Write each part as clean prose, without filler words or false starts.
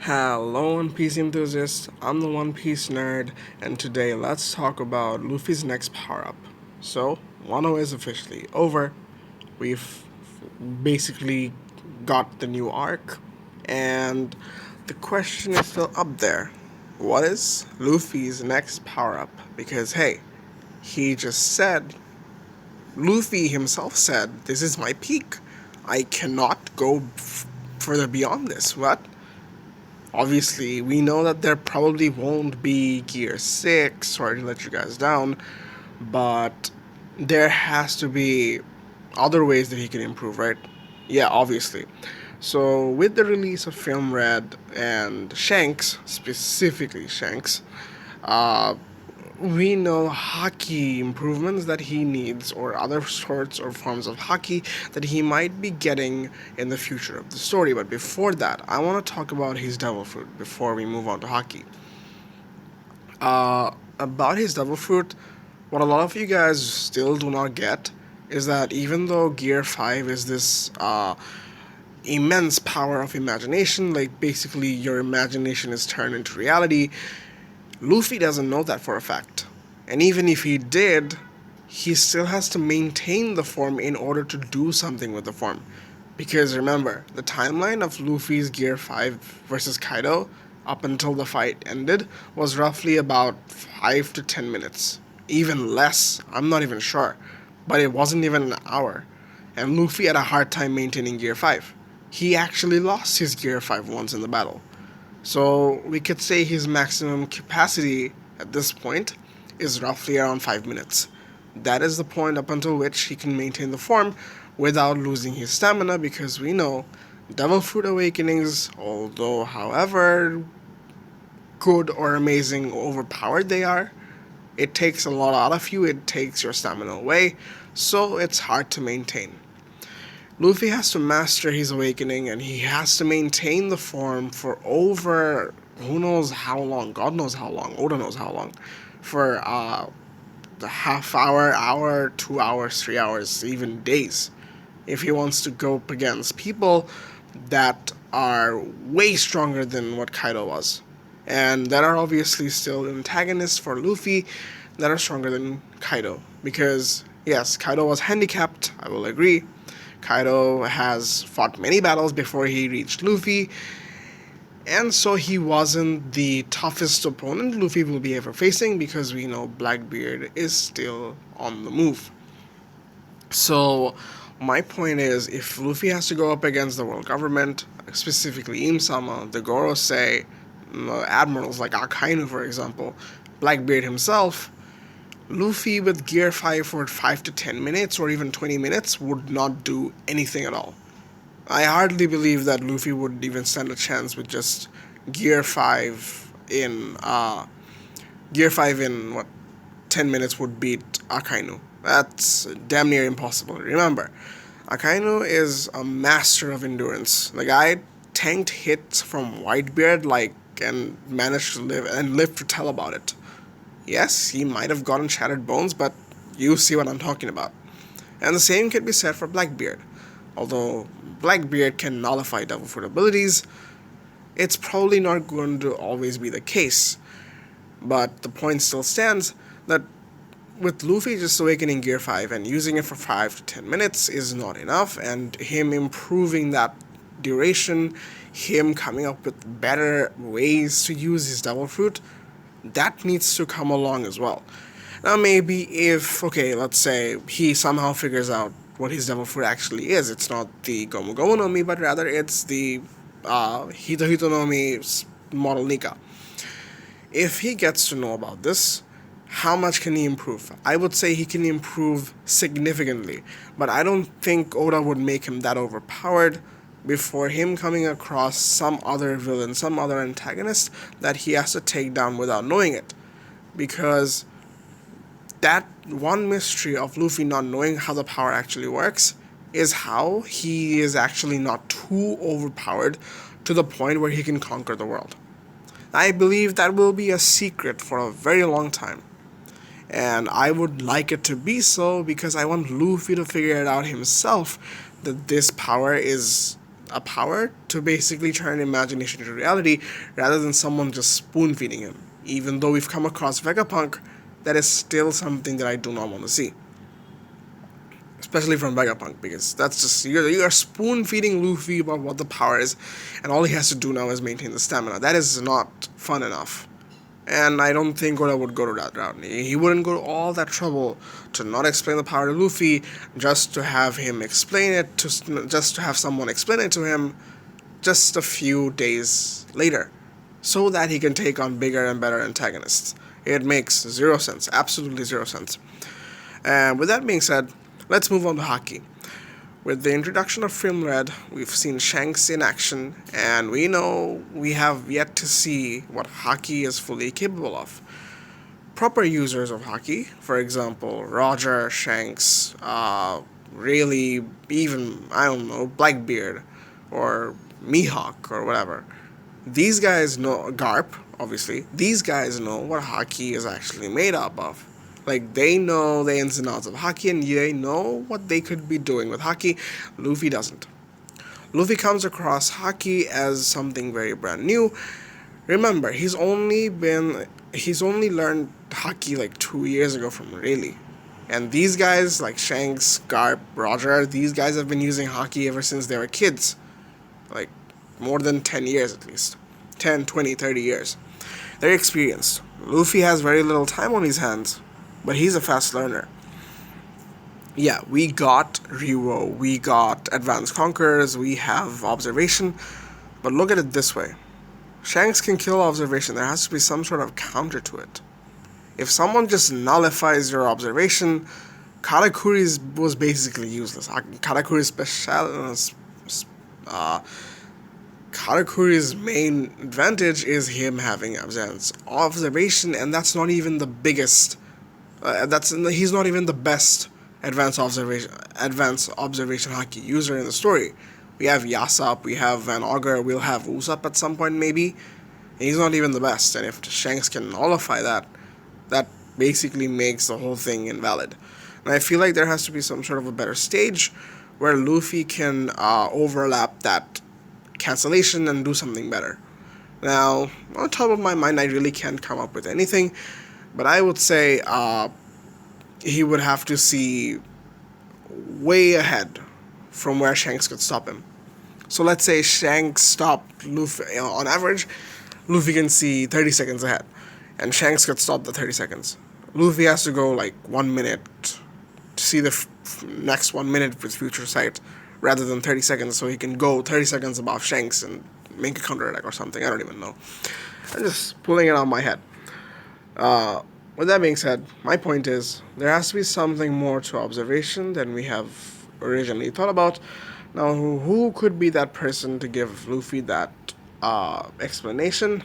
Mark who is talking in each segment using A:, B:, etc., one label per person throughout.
A: Hello, One Piece enthusiasts. I'm the One Piece nerd, and today let's talk about Luffy's next power up. So, Wano is officially over. We've basically got the new arc, and the question is still up there. What is Luffy's next power up? Because, hey, he just said, Luffy himself said, this is my peak. I cannot go further beyond this. What? Obviously, we know that there probably won't be Gear 6, sorry to let you guys down, but there has to be other ways that he can improve, right? Yeah, obviously. So, with the release of Film Red and Shanks, specifically Shanks, uh, we know hockey improvements that he needs, or other sorts or forms of hockey that he might be getting in the future of the story. But before that, I want to talk about his devil fruit before we move on to hockey. About his devil fruit, what a lot of you guys still do not get is that even though Gear 5 is this immense power of imagination, like basically your imagination is turned into reality, Luffy doesn't know that for a fact. And even if he did, he still has to maintain the form in order to do something with the form. Because remember, the timeline of Luffy's Gear 5 versus Kaido up until the fight ended was roughly about 5 to 10 minutes. Even less, I'm not even sure. But it wasn't even an hour. And Luffy had a hard time maintaining Gear 5. He actually lost his Gear 5 once in the battle. So we could say his maximum capacity at this point is roughly around 5 minutes. That is the point up until which he can maintain the form without losing his stamina, because we know Devil Fruit Awakenings, although however good or amazing overpowered they are, it takes a lot out of you, it takes your stamina away, so it's hard to maintain. Luffy has to master his awakening, and he has to maintain the form for over who knows how long. God knows how long. Oda knows how long. For the half hour, hour, 2 hours, 3 hours, even days. If he wants to go up against people that are way stronger than what Kaido was. And that are obviously still antagonists for Luffy that are stronger than Kaido. Because, yes, Kaido was handicapped, I will agree. Kaido has fought many battles before he reached Luffy, and so he wasn't the toughest opponent Luffy will be ever facing, because we know Blackbeard is still on the move. So, my point is, if Luffy has to go up against the world government, specifically Im-sama, the Gorosei, admirals like Akainu, for example, Blackbeard himself, Luffy with Gear 5 for 5 to 10 minutes or even 20 minutes would not do anything at all. I hardly believe that Luffy would even stand a chance with just Gear 5 in Gear 5 in what 10 minutes would beat Akainu. That's damn near impossible. Remember, Akainu is a master of endurance. The guy tanked hits from Whitebeard like and managed to live to tell about it. Yes, he might have gotten shattered bones, but you see what I'm talking about. And the same can be said for Blackbeard. Although Blackbeard can nullify Devil Fruit abilities, it's probably not going to always be the case. But the point still stands that with Luffy just awakening Gear 5 and using it for 5 to 10 minutes is not enough, and him improving that duration, him coming up with better ways to use his Devil Fruit, that needs to come along as well. Now, maybe if, okay, let's say he somehow figures out what his devil fruit actually is. It's not the Gomu Gomu no Mi, but rather it's the Hito Hito no Mi model Nika. If he gets to know about this, how much can he improve? I would say he can improve significantly, but I don't think Oda would make him that overpowered before him coming across some other villain, some other antagonist that he has to take down without knowing it. Because that one mystery of Luffy not knowing how the power actually works is how he is actually not too overpowered to the point where he can conquer the world. I believe that will be a secret for a very long time. And I would like it to be so because I want Luffy to figure it out himself that this power is a power to basically turn imagination into reality rather than someone just spoon feeding him. Even though we've come across Vegapunk, that is still something that I do not want to see. Especially from Vegapunk, because that's just you're spoon feeding Luffy about what the power is, and all he has to do now is maintain the stamina. That is not fun enough. And I don't think Oda would go to that route. He wouldn't go to all that trouble to not explain the power to Luffy, just to have him explain it, just to have someone explain it to him just a few days later, so that he can take on bigger and better antagonists. It makes zero sense, absolutely zero sense. And with that being said, let's move on to Haki. With the introduction of Film Red, we've seen Shanks in action, and we know we have yet to see what Haki is fully capable of. Proper users of Haki, for example, Roger, Shanks, really, even, I don't know, Blackbeard, or Mihawk, or whatever. These guys know, Garp, obviously, these guys know what Haki is actually made up of. Like, they know the ins and outs of Haki, and they know what they could be doing with Haki. Luffy doesn't. Luffy comes across Haki as something very brand new. Remember, he's only learned Haki like 2 years ago from Rayleigh. And these guys, like Shanks, Garp, Roger, these guys have been using Haki ever since they were kids. Like, more than 10 years at least. 10, 20, 30 years. They're experienced. Luffy has very little time on his hands, but he's a fast learner. Yeah, we got Rewo, we got Advanced Conquerors, we have Observation, but look at it this way. Shanks can kill Observation, there has to be some sort of counter to it. If someone just nullifies your Observation, Katakuri was basically useless. Katakuri's main advantage is him having advanced observation, and that's not even the biggest. He's not even the best advanced observation Haki user in the story. We have Yasop, we have Van Augur, we'll have Usopp at some point maybe. And he's not even the best, and if Shanks can nullify that, that basically makes the whole thing invalid. And I feel like there has to be some sort of a better stage where Luffy can overlap that cancellation and do something better. Now, on top of my mind, I really can't come up with anything, but I would say he would have to see way ahead from where Shanks could stop him. So let's say Shanks stopped Luffy, on average, Luffy can see 30 seconds ahead, and Shanks could stop the 30 seconds. Luffy has to go like 1 minute to see the next 1 minute with future sight, rather than 30 seconds, so he can go 30 seconds above Shanks and make a counterattack or something. I don't even know. I'm just pulling it out of my head. With that being said, my point is, there has to be something more to observation than we have originally thought about. Now, who could be that person to give Luffy that explanation?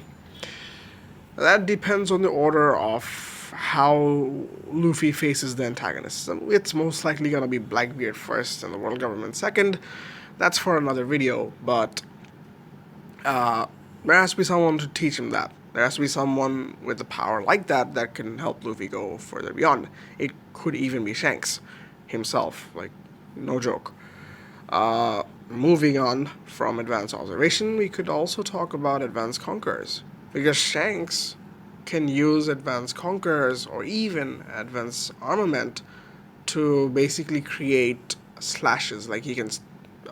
A: That depends on the order of how Luffy faces the antagonists. It's most likely going to be Blackbeard first and the World Government second. That's for another video, but there has to be someone to teach him that. There has to be someone with a power like that that can help Luffy go further beyond. It could even be Shanks himself, like, no joke. Moving on from Advanced Observation, we could also talk about Advanced Conquerors, because Shanks can use Advanced Conquerors or even Advanced Armament to basically create slashes. Like, he can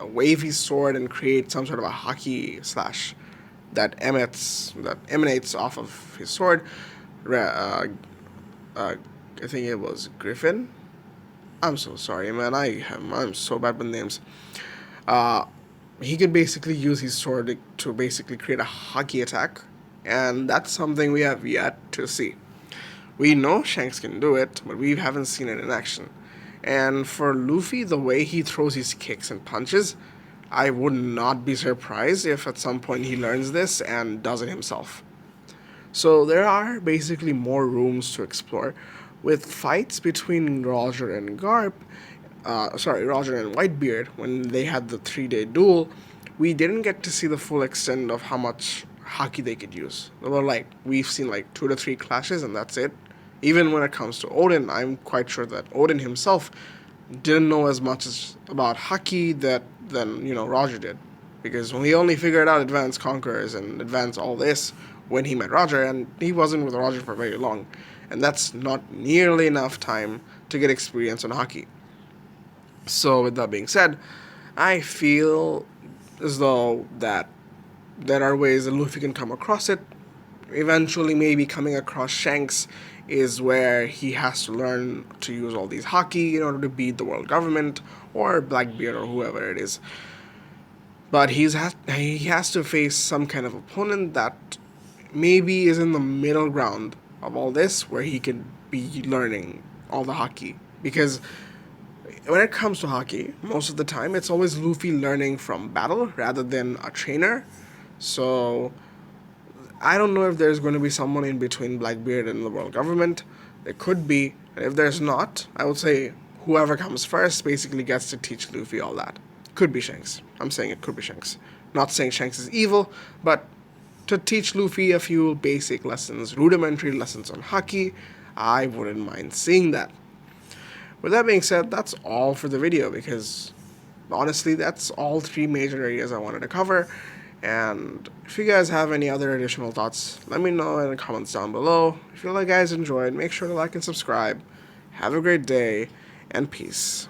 A: wave his sword and create some sort of a Haki slash that emanates off of his sword. I think it was Griffin. I'm so sorry, man. I'm so bad with names. He can basically use his sword to basically create a Haki attack, and that's something we have yet to see. We know Shanks can do it, but we haven't seen it in action. And for Luffy, the way he throws his kicks and punches, I would not be surprised if at some point he learns this and does it himself. So there are basically more rooms to explore. With fights between Roger and Whitebeard, when they had the 3-day duel, we didn't get to see the full extent of how much Haki they could use. We've seen like 2 to 3 clashes, and that's it. Even when it comes to Odin, I'm quite sure that Odin himself didn't know as much about Haki than Roger did. because we only figured out Advance Conquerors and Advance all this when he met Roger, and he wasn't with Roger for very long, and that's not nearly enough time to get experience on Haki. So with that being said, I feel as though that there are ways that Luffy can come across it. Eventually, maybe coming across Shanks is where he has to learn to use all these Haki in order to beat the world government or Blackbeard or whoever it is. But he has to face some kind of opponent that maybe is in the middle ground of all this, where he can be learning all the Haki. Because when it comes to Haki, most of the time it's always Luffy learning from battle rather than a trainer. So I don't know if there's going to be someone in between Blackbeard and the world government. There could be, and if there's not, I would say whoever comes first basically gets to teach Luffy all that. Could be Shanks. I'm saying it could be Shanks. Not saying Shanks is evil, but to teach Luffy a few basic lessons, rudimentary lessons on Haki, I wouldn't mind seeing that. With that being said, that's all for the video, because honestly, that's all three major areas I wanted to cover. And if you guys have any other additional thoughts, let me know in the comments down below. If you guys enjoyed, make sure to like and subscribe. Have a great day, and peace.